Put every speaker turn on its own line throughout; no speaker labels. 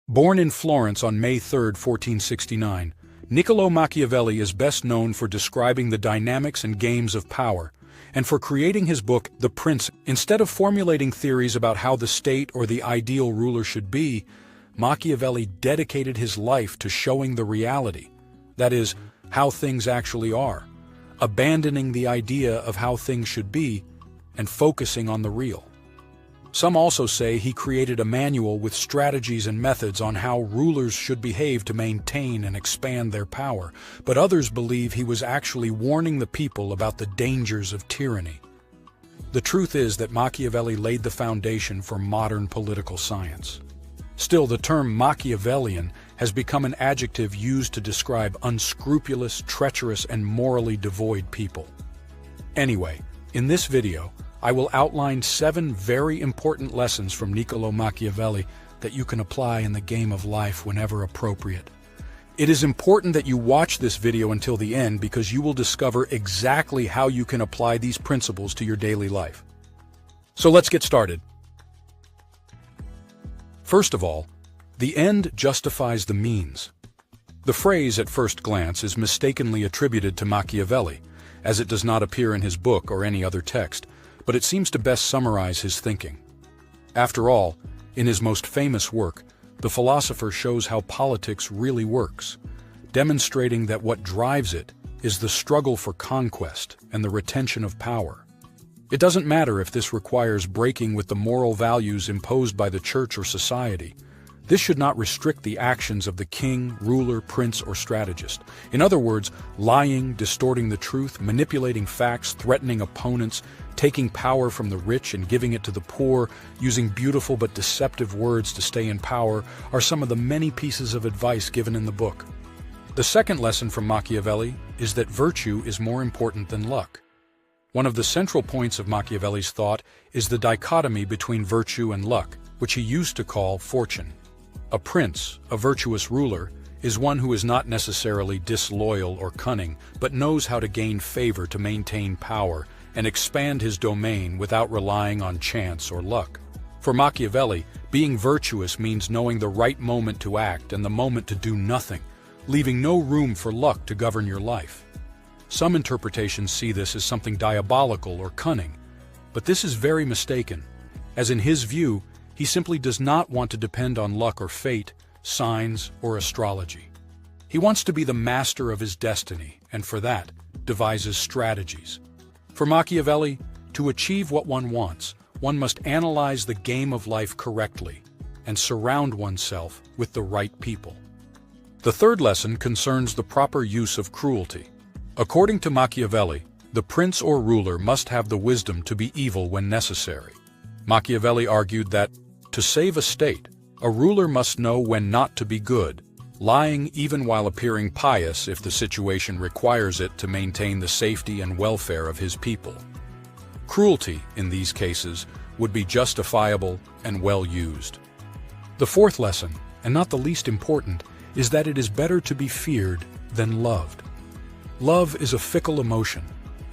Born in Florence on May 3, 1469, Niccolò Machiavelli is best known for describing the dynamics and games of power, and for creating his book, The Prince. Instead of formulating theories about how the state or the ideal ruler should be, Machiavelli dedicated his life to showing the reality, that is, how things actually are, abandoning the idea of how things should be and focusing on the real. Some also say he created a manual with strategies and methods on how rulers should behave to maintain and expand their power, but others believe he was actually warning the people about the dangers of tyranny. The truth is that Machiavelli laid the foundation for modern political science. Still, the term Machiavellian has become an adjective used to describe unscrupulous, treacherous, and morally devoid people. Anyway, in this video, I will outline 7 very important lessons from Niccolò Machiavelli that you can apply in the game of life whenever appropriate. It is important that you watch this video until the end because you will discover exactly how you can apply these principles to your daily life. So let's get started. First of all, the end justifies the means. The phrase at first glance is mistakenly attributed to Machiavelli, as it does not appear in his book or any other text, but it seems to best summarize his thinking. After all, in his most famous work, the philosopher shows how politics really works, demonstrating that what drives it is the struggle for conquest and the retention of power. It doesn't matter if this requires breaking with the moral values imposed by the church or society. This should not restrict the actions of the king, ruler, prince, or strategist. In other words, lying, distorting the truth, manipulating facts, threatening opponents, taking power from the rich and giving it to the poor, using beautiful but deceptive words to stay in power, are some of the many pieces of advice given in the book. The second lesson from Machiavelli is that virtue is more important than luck. One of the central points of Machiavelli's thought is the dichotomy between virtue and luck, which he used to call fortune. A prince, a virtuous ruler, is one who is not necessarily disloyal or cunning, but knows how to gain favor to maintain power and expand his domain without relying on chance or luck. For Machiavelli, being virtuous means knowing the right moment to act and the moment to do nothing, leaving no room for luck to govern your life. Some interpretations see this as something diabolical or cunning, but this is very mistaken, as in his view, he simply does not want to depend on luck or fate, signs, or astrology. He wants to be the master of his destiny, and for that, devises strategies. For Machiavelli, to achieve what one wants, one must analyze the game of life correctly and surround oneself with the right people. The third lesson concerns the proper use of cruelty. According to Machiavelli, the prince or ruler must have the wisdom to be evil when necessary. Machiavelli argued that, to save a state, a ruler must know when not to be good, lying even while appearing pious if the situation requires it to maintain the safety and welfare of his people. Cruelty, in these cases, would be justifiable and well used. The fourth lesson, and not the least important, is that it is better to be feared than loved. Love is a fickle emotion,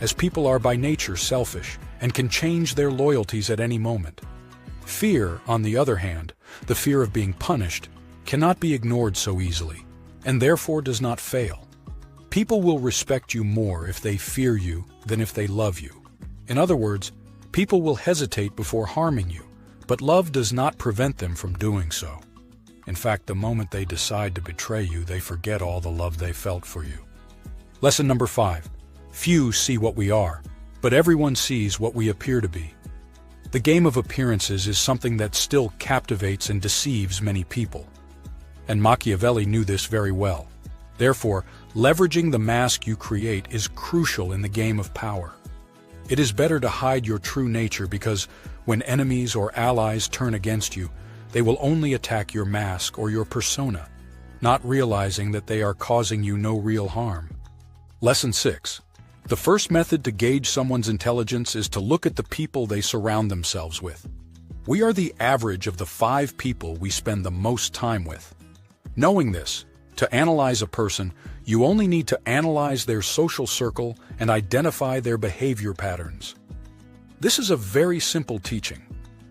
as people are by nature selfish and can change their loyalties at any moment. Fear, on the other hand, the fear of being punished, cannot be ignored so easily, and therefore does not fail. People will respect you more if they fear you than if they love you. In other words, people will hesitate before harming you, but love does not prevent them from doing so. In fact, the moment they decide to betray you, they forget all the love they felt for you. Lesson number 5. Few see what we are, but everyone sees what we appear to be. The game of appearances is something that still captivates and deceives many people. And Machiavelli knew this very well. Therefore, leveraging the mask you create is crucial in the game of power. It is better to hide your true nature because when enemies or allies turn against you, they will only attack your mask or your persona, not realizing that they are causing you no real harm. Lesson 6. The first method to gauge someone's intelligence is to look at the people they surround themselves with. We are the average of the 5 people we spend the most time with. Knowing this, to analyze a person, you only need to analyze their social circle and identify their behavior patterns. This is a very simple teaching,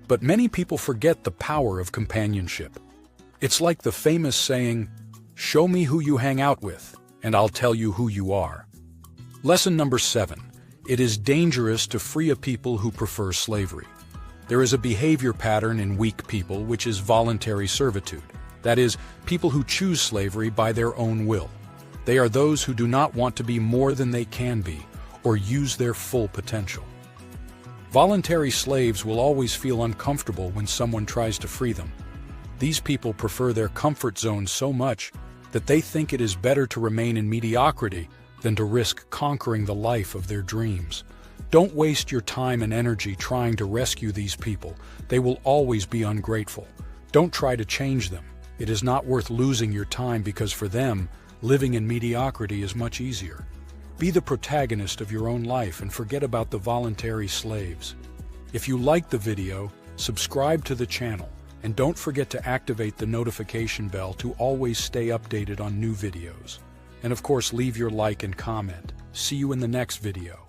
but many people forget the power of companionship. It's like the famous saying, "Show me who you hang out with, and I'll tell you who you are." Lesson number 7. It is dangerous to free a people who prefer slavery. There is a behavior pattern in weak people which is voluntary servitude. That is, people who choose slavery by their own will. They are those who do not want to be more than they can be or use their full potential. Voluntary slaves will always feel uncomfortable when someone tries to free them. These people prefer their comfort zone so much that they think it is better to remain in mediocrity than to risk conquering the life of their dreams. Don't waste your time and energy trying to rescue these people. They will always be ungrateful. Don't try to change them. It is not worth losing your time because for them, living in mediocrity is much easier. Be the protagonist of your own life and forget about the voluntary slaves. If you liked the video, subscribe to the channel and don't forget to activate the notification bell to always stay updated on new videos. And of course, leave your like and comment. See you in the next video.